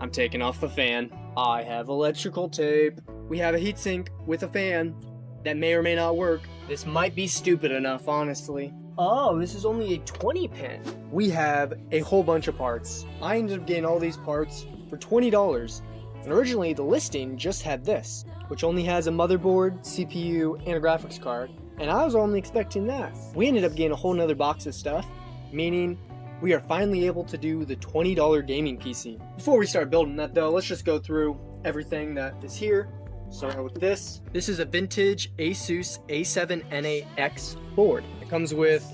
I'm taking off the fan. I have electrical tape. We have a heatsink with a fan that may or may not work. This might be stupid enough, honestly. Oh, this is only a 20 pin. We have a whole bunch of parts. I ended up getting all these parts for $20. And originally the listing just had this, which only has a motherboard, CPU, and a graphics card. And I was only expecting that. We ended up getting a whole nother box of stuff, meaning we are finally able to do the $20 gaming PC. Before we start building that though, let's just go through everything that is here. Starting with this. This is a vintage Asus A7NAX board. It comes with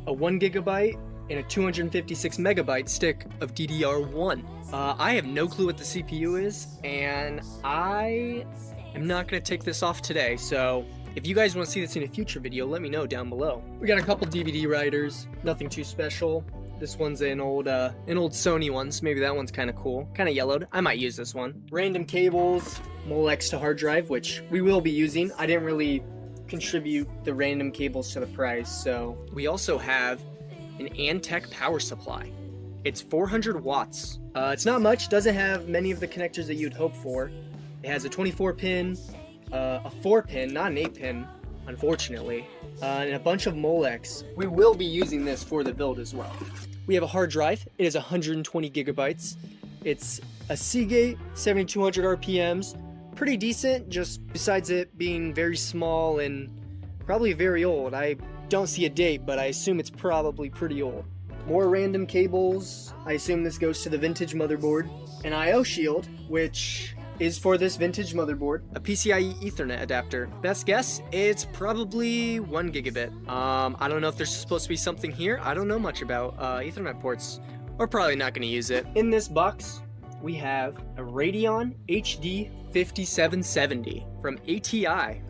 a 1GB and a 256 megabyte stick of DDR1. I have no clue what the CPU is, and I am not gonna take this off today, so if you guys want to see this in a future video, let me know down below. We got a couple DVD writers, nothing too special. This one's an old Sony one, so maybe that one's kind of cool. Kind of yellowed. I might use this one. Random cables, Molex to hard drive, which we will be using. I didn't really contribute the random cables to the price, so. We also have an Antec power supply. It's 400 watts. It's not much, doesn't have many of the connectors that you'd hope for. It has a 24 pin, a 4 pin, not an 8 pin, unfortunately, and a bunch of Molex. We will be using this for the build as well. We have a hard drive. It is 120 gigabytes. It's a Seagate, 7200 RPMs. Pretty decent, just besides it being very small and probably very old. I don't see a date, but I assume it's probably pretty old. More random cables. I assume this goes to the vintage motherboard. An I/O shield, which is for this vintage motherboard. A PCIe Ethernet adapter. Best guess, it's probably 1 gigabit. I don't know if there's supposed to be something here. I don't know much about Ethernet ports. We're probably not gonna use it. In this box, we have a Radeon HD 5770 from ATI.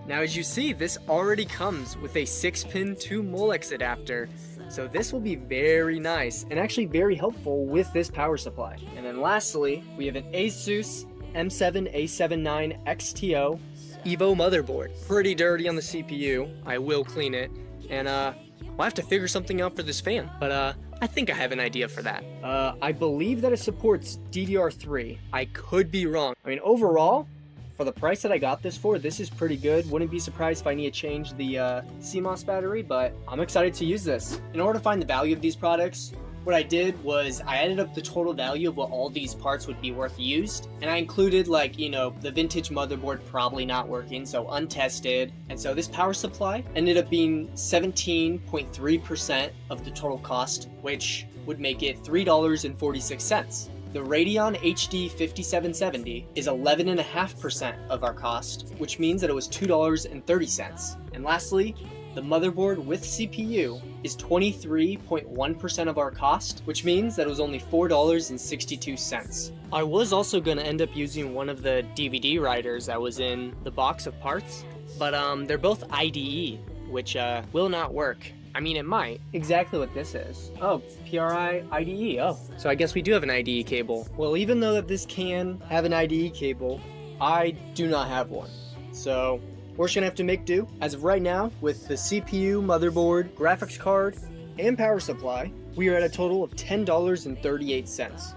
Now as you see, this already comes with a 6-pin 2 Molex adapter. So this will be very nice and actually very helpful with this power supply. And then lastly, we have an Asus M7A79 XTO Evo motherboard. Pretty dirty on the CPU. I will clean it. And we'll have to figure something out for this fan. But I think I have an idea for that. I believe that it supports DDR3. I could be wrong. I mean, overall, for the price that I got this for, this is pretty good. Wouldn't be surprised if I need to change the CMOS battery, but I'm excited to use this. In order to find the value of these products, what I did was I added up the total value of what all these parts would be worth used, and I included, like, you know, the vintage motherboard probably not working, so untested. And so this power supply ended up being 17.3% of the total cost, which would make it $3.46. The Radeon HD 5770 is 11.5% of our cost, which means that it was $2.30. And lastly, the motherboard with CPU is 23.1% of our cost, which means that it was only $4.62. I was also going to end up using one of the DVD writers that was in the box of parts, but they're both IDE, which will not work. I mean, it might. Exactly what this is. Oh, PRI IDE. Oh, so I guess we do have an IDE cable. Well, even though that this can have an IDE cable, I do not have one. So we're just gonna have to make do. As of right now, with the CPU, motherboard, graphics card, and power supply, we are at a total of $10.38,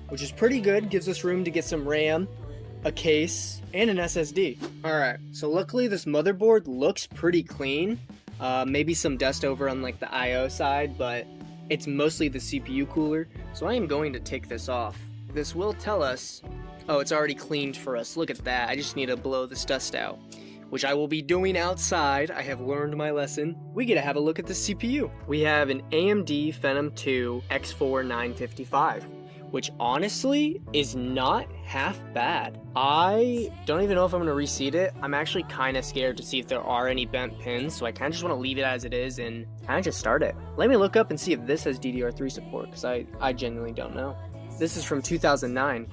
which is pretty good. Gives us room to get some RAM, a case, and an SSD. All right, so luckily this motherboard looks pretty clean. Maybe some dust over on like the I/O side, but it's mostly the CPU cooler, so I am going to take this off. This will tell us, oh, it's already cleaned for us. Look at that. I just need to blow this dust out, which I will be doing outside. I have learned my lesson. We get to have a look at the CPU. We have an AMD Phenom 2 X4 955, which honestly is not half bad. I don't even know if I'm gonna reseat it. I'm actually kind of scared to see if there are any bent pins, so I kind of just want to leave it as it is and kind of just start it. Let me look up and see if this has DDR3 support, because I genuinely don't know. This is from 2009.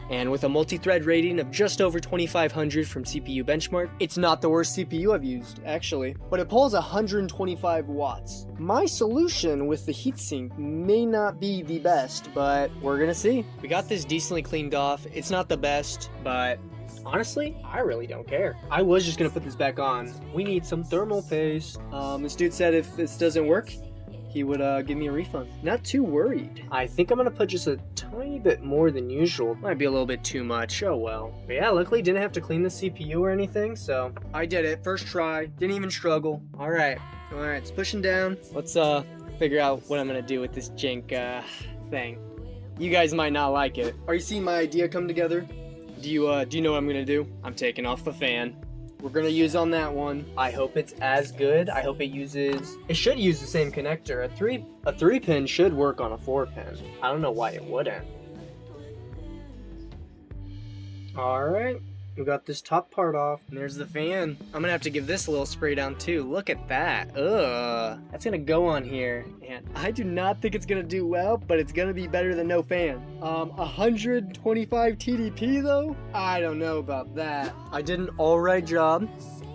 And with a multi-thread rating of just over 2500 from CPU Benchmark, it's not the worst CPU I've used, actually. But it pulls 125 watts. My solution with the heatsink may not be the best, but we're gonna see. We got this decently cleaned off. It's not the best, but honestly, I really don't care. I was just gonna put this back on. We need some thermal paste. This dude said if this doesn't work, he would give me a refund. Not too worried. I think I'm gonna put just a tiny bit more than usual. Might be a little bit too much, oh well. But yeah, luckily didn't have to clean the CPU or anything, so I did it, first try, didn't even struggle. Alright, it's pushing down. Let's figure out what I'm gonna do with this jank thing. You guys might not like it. Are you seeing my idea come together? Do you know what I'm gonna do? I'm taking off the fan. We're gonna use on that one. I hope it's as good. I hope it should use the same connector. A 3-pin should work on a 4-pin. I don't know why it wouldn't. Alright, we got this top part off, and there's the fan. I'm gonna have to give this a little spray down too. Look at that. Ugh. That's gonna go on here. And I do not think it's gonna do well, but it's gonna be better than no fan. 125 TDP though? I don't know about that. I did an alright job.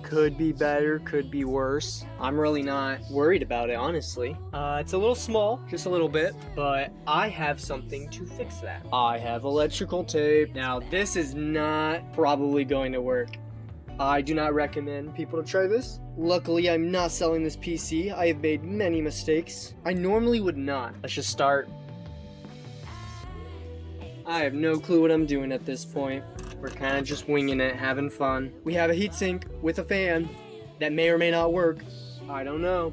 Could be better, could be worse. I'm really not worried about it, honestly. It's a little small, just a little bit, but I have something to fix that. I have electrical tape. Now, this is not probably going to work. I do not recommend people to try this. Luckily, I'm not selling this PC. I have made many mistakes. I normally would not. Let's just start. I have no clue what I'm doing at this point. We're kind of just winging it, having fun. We have a heatsink with a fan that may or may not work. I don't know.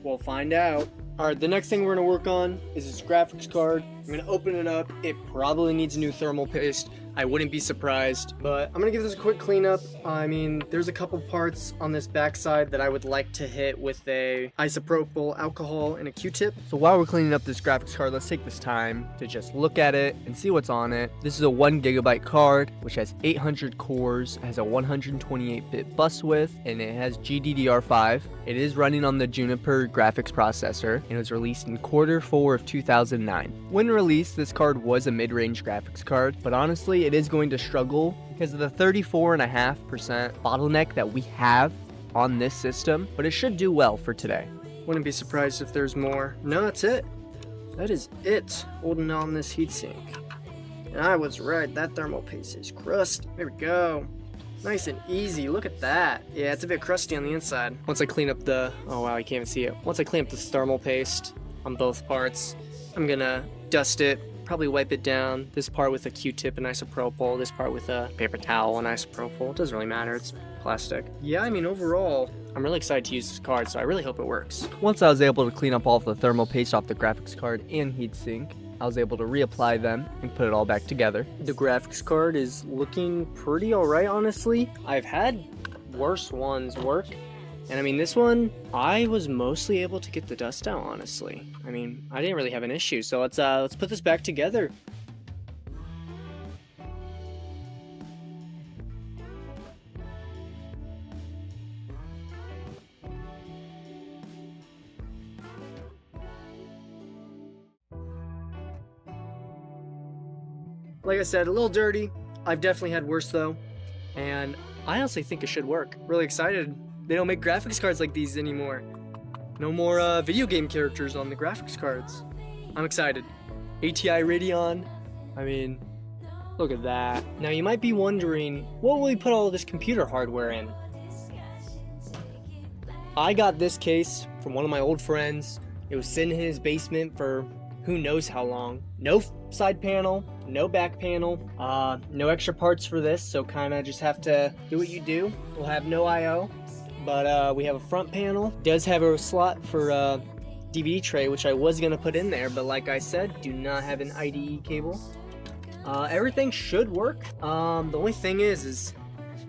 We'll find out. Alright, the next thing we're going to work on is this graphics card. I'm going to open it up. It probably needs new thermal paste. I wouldn't be surprised, but I'm gonna give this a quick cleanup. I mean, there's a couple parts on this backside that I would like to hit with a isopropyl alcohol and a Q-tip. So while we're cleaning up this graphics card, let's take this time to just look at it and see what's on it. This is a 1GB card, which has 800 cores, has a 128-bit bus width, and it has GDDR5. It is running on the Juniper graphics processor, and it was released in Q4 of 2009. When released, this card was a mid-range graphics card, but honestly, it is going to struggle because of the 34.5% bottleneck that we have on this system, but it should do well for today. Wouldn't be surprised if there's more. No, that's it. That is it holding on this heatsink. And I was right, that thermal paste is crusty. There we go. Nice and easy, look at that. Yeah, it's a bit crusty on the inside. Once I clean up the, oh wow, you can't even see it. Once I clean up this thermal paste on both parts, I'm gonna dust it, probably wipe it down. This part with a Q-tip and isopropyl, this part with a paper towel and isopropyl. It doesn't really matter, it's plastic. Yeah, I mean, overall, I'm really excited to use this card, so I really hope it works. Once I was able to clean up all of the thermal paste off the graphics card and heatsink, I was able to reapply them and put it all back together. The graphics card is looking pretty alright, honestly. I've had worse ones work. And I mean, this one, I was mostly able to get the dust out, honestly. I mean, I didn't really have an issue, so let's put this back together. Like I said, a little dirty. I've definitely had worse though, and I honestly think it should work. Really excited. They don't make graphics cards like these anymore. No more video game characters on the graphics cards. I'm excited. ATI Radeon. I mean, look at that. Now you might be wondering, what will we put all of this computer hardware in? I got this case from one of my old friends. It was sitting in his basement for who knows how long. No side panel, no back panel, no extra parts for this, so kind of just have to do what you do. We'll have no I/O. But we have a front panel. It does have a slot for DVD tray, which I was going to put in there, but like I said, do not have an IDE cable. Everything should work. The only thing is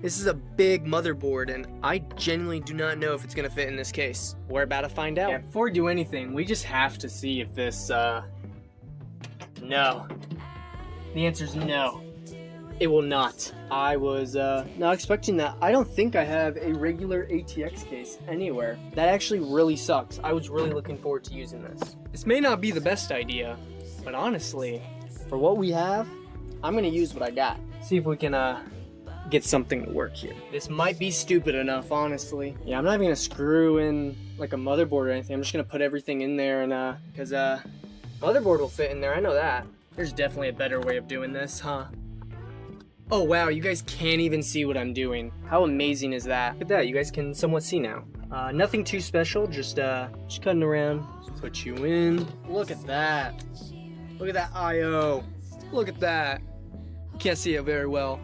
this is a big motherboard, and I genuinely do not know if it's going to fit in this case. We're about to find out. Yeah, before we do anything, we just have to see if this, no. The answer is no. It will not. I was not expecting that. I don't think I have a regular ATX case anywhere. That actually really sucks. I was really looking forward to using this. This may not be the best idea, but honestly, for what we have, I'm gonna use what I got. See if we can get something to work here. This might be stupid enough, honestly. Yeah, I'm not even gonna screw in like a motherboard or anything. I'm just gonna put everything in there, and because motherboard will fit in there. I know that. There's definitely a better way of doing this, huh? Oh wow, you guys can't even see what I'm doing. How amazing is that? Look at that, you guys can somewhat see now. Nothing too special, just cutting around. Just put you in. Look at that. Look at that I/O. Look at that. Can't see it very well,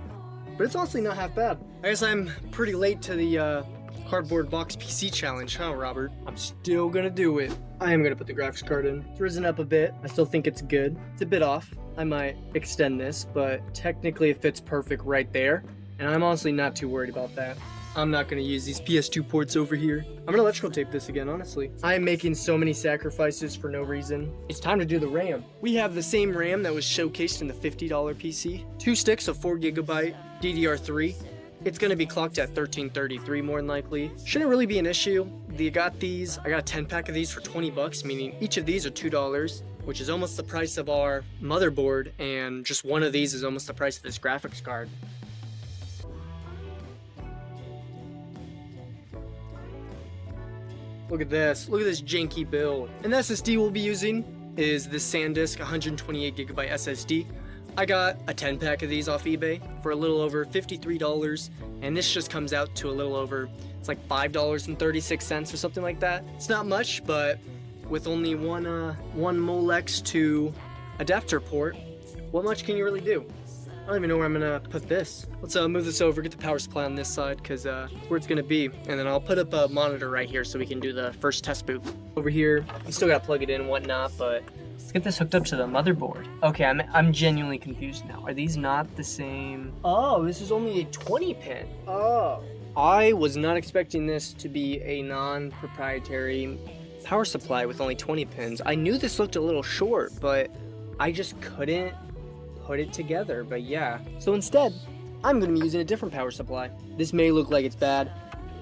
but it's honestly not half bad. I guess I'm pretty late to the cardboard box PC challenge, huh, Robert? I'm still gonna do it. I am gonna put the graphics card in. It's risen up a bit. I still think it's good. It's a bit off. I might extend this, but technically it fits perfect right there, and I'm honestly not too worried about that. I'm not gonna use these PS2 ports over here. I'm gonna electrical tape this again, honestly. I am making so many sacrifices for no reason. It's time to do the RAM. We have the same RAM that was showcased in the $50 PC. 2 sticks of 4GB DDR3. It's gonna be clocked at 1333 more than likely. Shouldn't really be an issue. I got a 10-pack of these for 20 bucks, meaning each of these are $2, which is almost the price of our motherboard, and just one of these is almost the price of this graphics card. Look at this janky build. And the SSD we'll be using is the SanDisk 128GB SSD. I got a 10-pack of these off eBay for a little over $53, and this just comes out to a little over, it's like $5.36 or something like that. It's not much, but with only one Molex to adapter port, what much can you really do? I don't even know where I'm gonna put this. Let's move this over, get the power supply on this side, because where it's gonna be. And then I'll put up a monitor right here so we can do the first test boot. Over here, you still gotta plug it in and whatnot, but let's get this hooked up to the motherboard. Okay, I'm genuinely confused now. Are these not the same? Oh, this is only a 20 pin. Oh. I was not expecting this to be a non-proprietary power supply with only 20 pins. I knew this looked a little short, but I just couldn't put it together. But yeah, so instead I'm going to be using a different power supply. This may look like it's bad.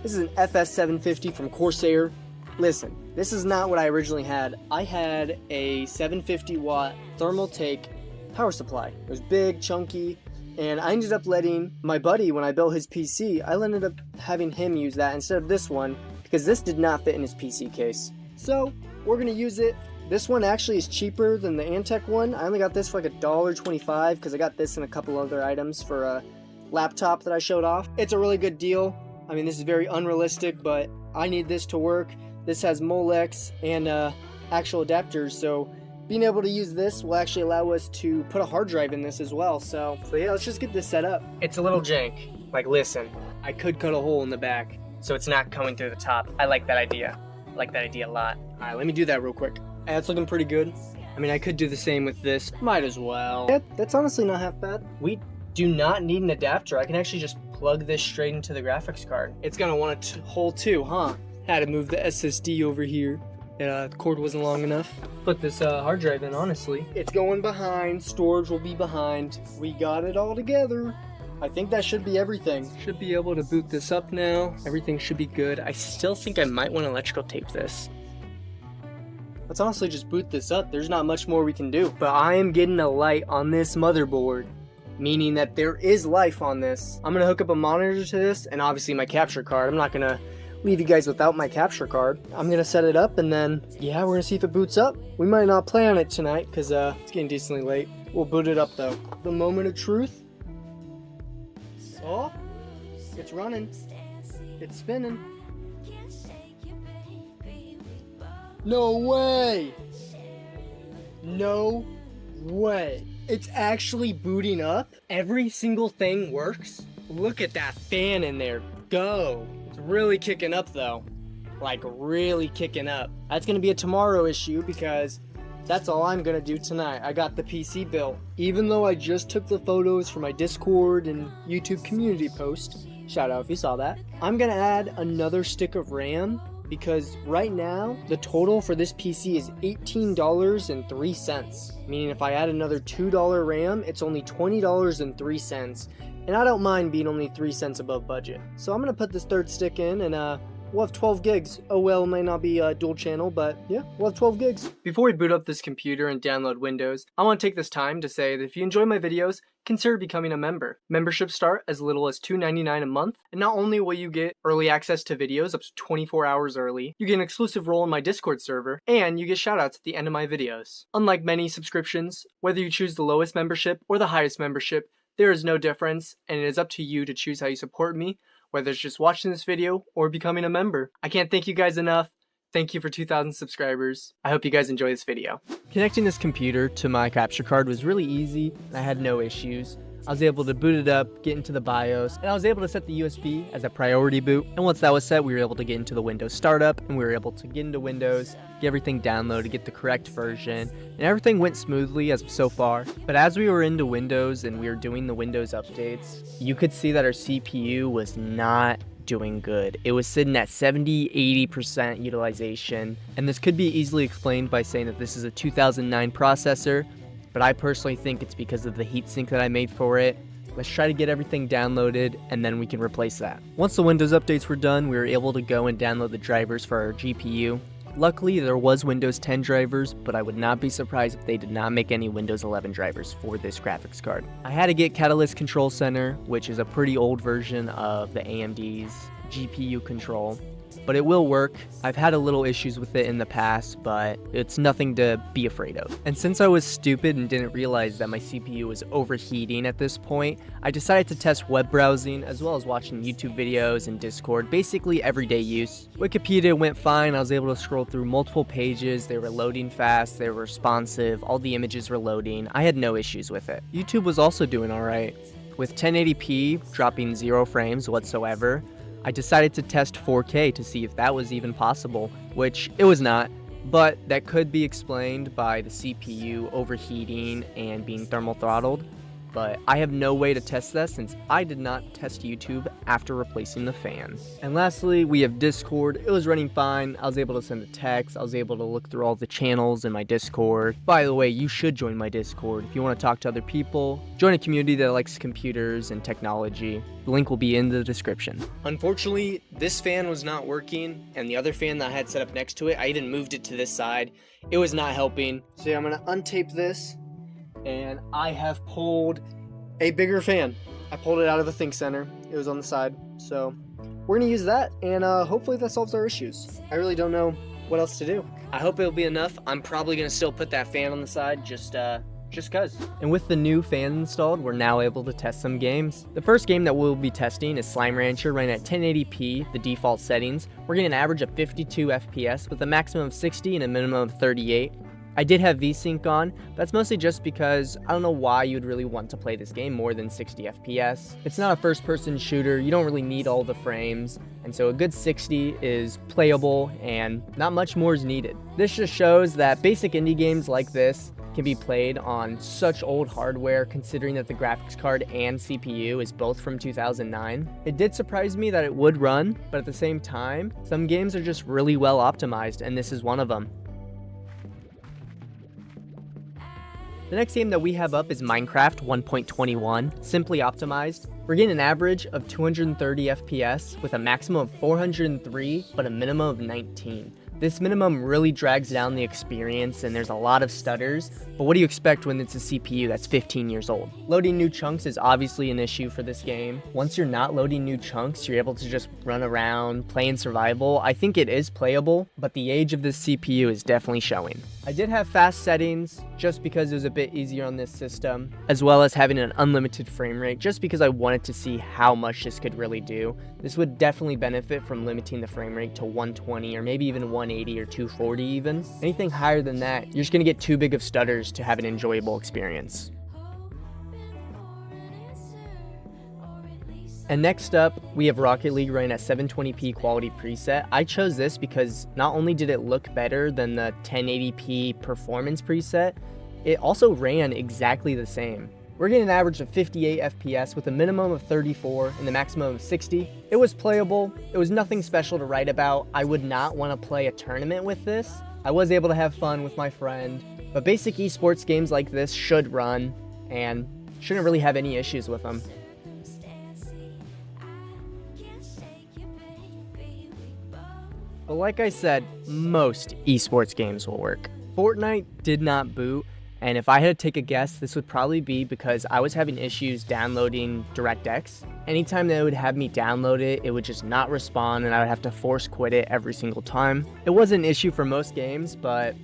This is an FS750 from Corsair. Listen, this is not what I originally had. I had a 750 watt Thermaltake power supply. It was big, chunky, and I ended up letting my buddy, when I built his PC, I ended up having him use that instead of this one because this did not fit in his PC case. So we're going to use it. This one actually is cheaper than the Antec one. I only got this for like $1.25 because I got this and a couple other items for a laptop that I showed off. It's a really good deal. I mean, this is very unrealistic, but I need this to work. This has Molex and actual adapters, so being able to use this will actually allow us to put a hard drive in this as well. So yeah, let's just get this set up. It's a little jank. Like, listen, I could cut a hole in the back so it's not coming through the top. I like that idea. I like that idea a lot. All right, let me do that real quick. That's looking pretty good. I mean, I could do the same with this. Might as well. Yeah, that's honestly not half bad. We do not need an adapter. I can actually just plug this straight into the graphics card. It's gonna want a hole too, huh? Had to move the SSD over here. The cord wasn't long enough. Put this hard drive in, honestly. It's going behind. Storage will be behind. We got it all together. I think that should be everything. Should be able to boot this up now. Everything should be good. I still think I might want to electrical tape this. Let's honestly just boot this up. There's not much more we can do. But I am getting a light on this motherboard, meaning that there is life on this. I'm gonna hook up a monitor to this and obviously my capture card. I'm not gonna leave you guys without my capture card. I'm gonna set it up and then, yeah, we're gonna see if it boots up. We might not play on it tonight because it's getting decently late. We'll boot it up though. The moment of truth. Oh, it's running. It's spinning. No way! No way. It's actually booting up. Every single thing works. Look at that fan in there. Go. It's really kicking up though. Like really kicking up. That's gonna be a tomorrow issue because that's all I'm gonna do tonight. I got the PC built. Even though I just took the photos for my Discord and YouTube community post, shout out if you saw that, I'm gonna add another stick of RAM because right now the total for this PC is $18.03, meaning if I add another $2 RAM, it's only $20.03, and I don't mind being only 3 cents above budget. So I'm gonna put this third stick in and we'll have 12 gigs. Oh well, it may not be dual channel, but yeah, we'll have 12 gigs. Before we boot up this computer and download Windows, I want to take this time to say that if you enjoy my videos, consider becoming a member. Memberships start as little as $2.99 a month, and not only will you get early access to videos up to 24 hours early, you get an exclusive role in my Discord server, and you get shoutouts at the end of my videos. Unlike many subscriptions, whether you choose the lowest membership or the highest membership, there is no difference, and it is up to you to choose how you support me, whether it's just watching this video or becoming a member. I can't thank you guys enough. Thank you for 2,000 subscribers. I hope you guys enjoy this video. Connecting this computer to my capture card was really easy, and I had no issues. I was able to boot it up, get into the BIOS, and I was able to set the USB as a priority boot. And once that was set, we were able to get into the Windows startup, and we were able to get into Windows, get everything downloaded, get the correct version, and everything went smoothly as of so far. But as we were into Windows and we were doing the Windows updates, you could see that our CPU was not doing good. It was sitting at 70-80% utilization, and this could be easily explained by saying that this is a 2009 processor, but I personally think it's because of the heatsink that I made for it. Let's try to get everything downloaded, and then we can replace that. Once the Windows updates were done, we were able to go and download the drivers for our GPU. Luckily, there was Windows 10 drivers, but I would not be surprised if they did not make any Windows 11 drivers for this graphics card. I had to get Catalyst Control Center, which is a pretty old version of the AMD's GPU control, but it will work. I've had a little issues with it in the past, but it's nothing to be afraid of. And since I was stupid and didn't realize that my CPU was overheating at this point, I decided to test web browsing as well as watching YouTube videos and Discord, basically everyday use. Wikipedia went fine. I was able to scroll through multiple pages. They were loading fast, they were responsive, all the images were loading. I had no issues with it. YouTube was also doing alright. With 1080p dropping 0 frames whatsoever, I decided to test 4K to see if that was even possible, which it was not, but that could be explained by the CPU overheating and being thermal throttled. But I have no way to test that since I did not test YouTube after replacing the fan. And lastly, we have Discord. It was running fine. I was able to send a text. I was able to look through all the channels in my Discord. By the way, you should join my Discord if you want to talk to other people. Join a community that likes computers and technology. The link will be in the description. Unfortunately, this fan was not working, and the other fan that I had set up next to it, I even moved it to this side. It was not helping. So yeah, I'm gonna untape this, and I have pulled a bigger fan. I pulled it out of the Think Center. It was on the side. So we're gonna use that, and hopefully that solves our issues. I really don't know what else to do. I hope it'll be enough. I'm probably gonna still put that fan on the side, just cuz. And with the new fan installed, we're now able to test some games. The first game that we'll be testing is Slime Rancher, running at 1080p, the default settings. We're getting an average of 52 FPS with a maximum of 60 and a minimum of 38. I did have VSync on, but that's mostly just because I don't know why you'd really want to play this game more than 60 FPS. It's not a first-person shooter, you don't really need all the frames, and so a good 60 is playable and not much more is needed. This just shows that basic indie games like this can be played on such old hardware, considering that the graphics card and CPU is both from 2009. It did surprise me that it would run, but at the same time, some games are just really well optimized, and this is one of them. The next game that we have up is Minecraft 1.21, simply optimized. We're getting an average of 230 FPS with a maximum of 403, but a minimum of 19. This minimum really drags down the experience, and there's a lot of stutters, but what do you expect when it's a CPU that's 15 years old? Loading new chunks is obviously an issue for this game. Once you're not loading new chunks, you're able to just run around, play in survival. I think it is playable, but the age of this CPU is definitely showing. I did have fast settings just because it was a bit easier on this system, as well as having an unlimited frame rate just because I wanted to see how much this could really do. This would definitely benefit from limiting the frame rate to 120 or maybe even 180 or 240 even. Anything higher than that, you're just going to get too big of stutters to have an enjoyable experience. And next up, we have Rocket League running at 720p quality preset. I chose this because not only did it look better than the 1080p performance preset, it also ran exactly the same. We're getting an average of 58 FPS with a minimum of 34 and the maximum of 60. It was playable. It was nothing special to write about. I would not want to play a tournament with this. I was able to have fun with my friend, but basic esports games like this should run and shouldn't really have any issues with them. But like I said, most esports games will work. Fortnite did not boot, and if I had to take a guess, this would probably be because I was having issues downloading DirectX. Anytime they would have me download it, it would just not respond and I would have to force quit it every single time. It was an issue for most games, but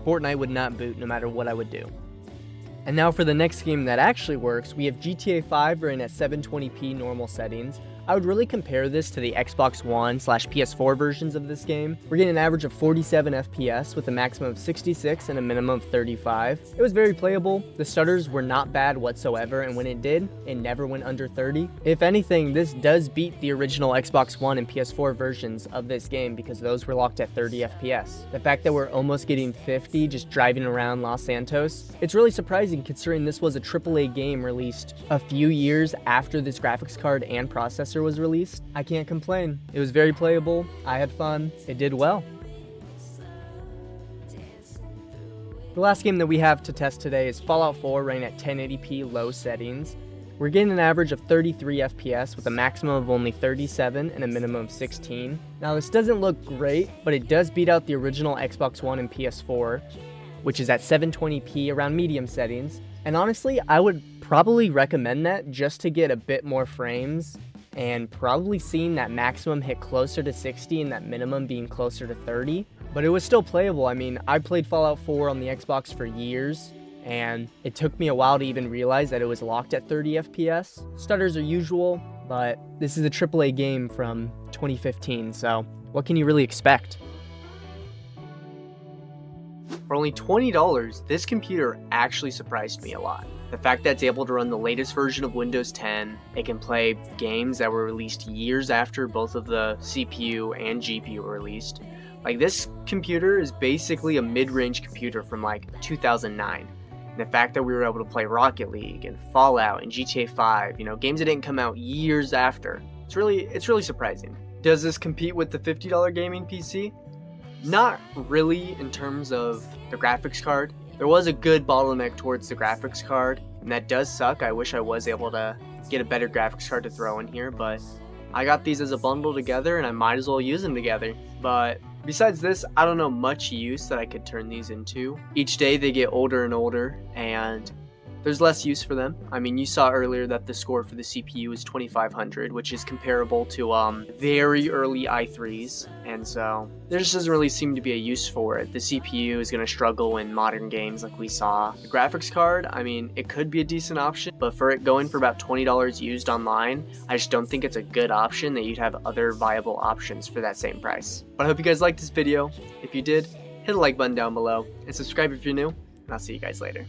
Fortnite would not boot no matter what I would do. And now for the next game that actually works, we have GTA 5 running at 720p normal settings. I would really compare this to the Xbox One / PS4 versions of this game. We're getting an average of 47 FPS with a maximum of 66 and a minimum of 35. It was very playable. The stutters were not bad whatsoever, and when it did, it never went under 30. If anything, this does beat the original Xbox One and PS4 versions of this game because those were locked at 30 FPS. The fact that we're almost getting 50 just driving around Los Santos, it's really surprising considering this was a AAA game released a few years after this graphics card and processor was released. I can't complain. It was very playable. I had fun. It did well. The last game that we have to test today is Fallout 4 running at 1080p low settings. We're getting an average of 33 FPS with a maximum of only 37 and a minimum of 16. Now this doesn't look great, but it does beat out the original Xbox One and PS4, which is at 720p around medium settings. And honestly, I would probably recommend that just to get a bit more frames and probably seeing that maximum hit closer to 60 and that minimum being closer to 30. But it was still playable. I mean, I played Fallout 4 on the Xbox for years, and it took me a while to even realize that it was locked at 30 FPS. Stutters are usual, but this is a AAA game from 2015, so what can you really expect? For only $20, this computer actually surprised me a lot. The fact that it's able to run the latest version of Windows 10, it can play games that were released years after both of the CPU and GPU were released. Like, this computer is basically a mid-range computer from like 2009. And the fact that we were able to play Rocket League and Fallout and GTA 5, you know, games that didn't come out years after, it's really surprising. Does this compete with the $50 gaming PC? Not really in terms of the graphics card. There was a good bottleneck towards the graphics card, and that does suck. I wish I was able to get a better graphics card to throw in here, but I got these as a bundle together and I might as well use them together. But besides this, I don't know much use that I could turn these into. Each day they get older and older, and there's less use for them. I mean, you saw earlier that the score for the CPU is 2500, which is comparable to very early i3s, and so there just doesn't really seem to be a use for it. The CPU is going to struggle in modern games like we saw. The graphics card, I mean, it could be a decent option, but for it going for about $20 used online, I just don't think it's a good option that you'd have other viable options for that same price. But I hope you guys liked this video. If you did, hit the like button down below, and subscribe if you're new, and I'll see you guys later.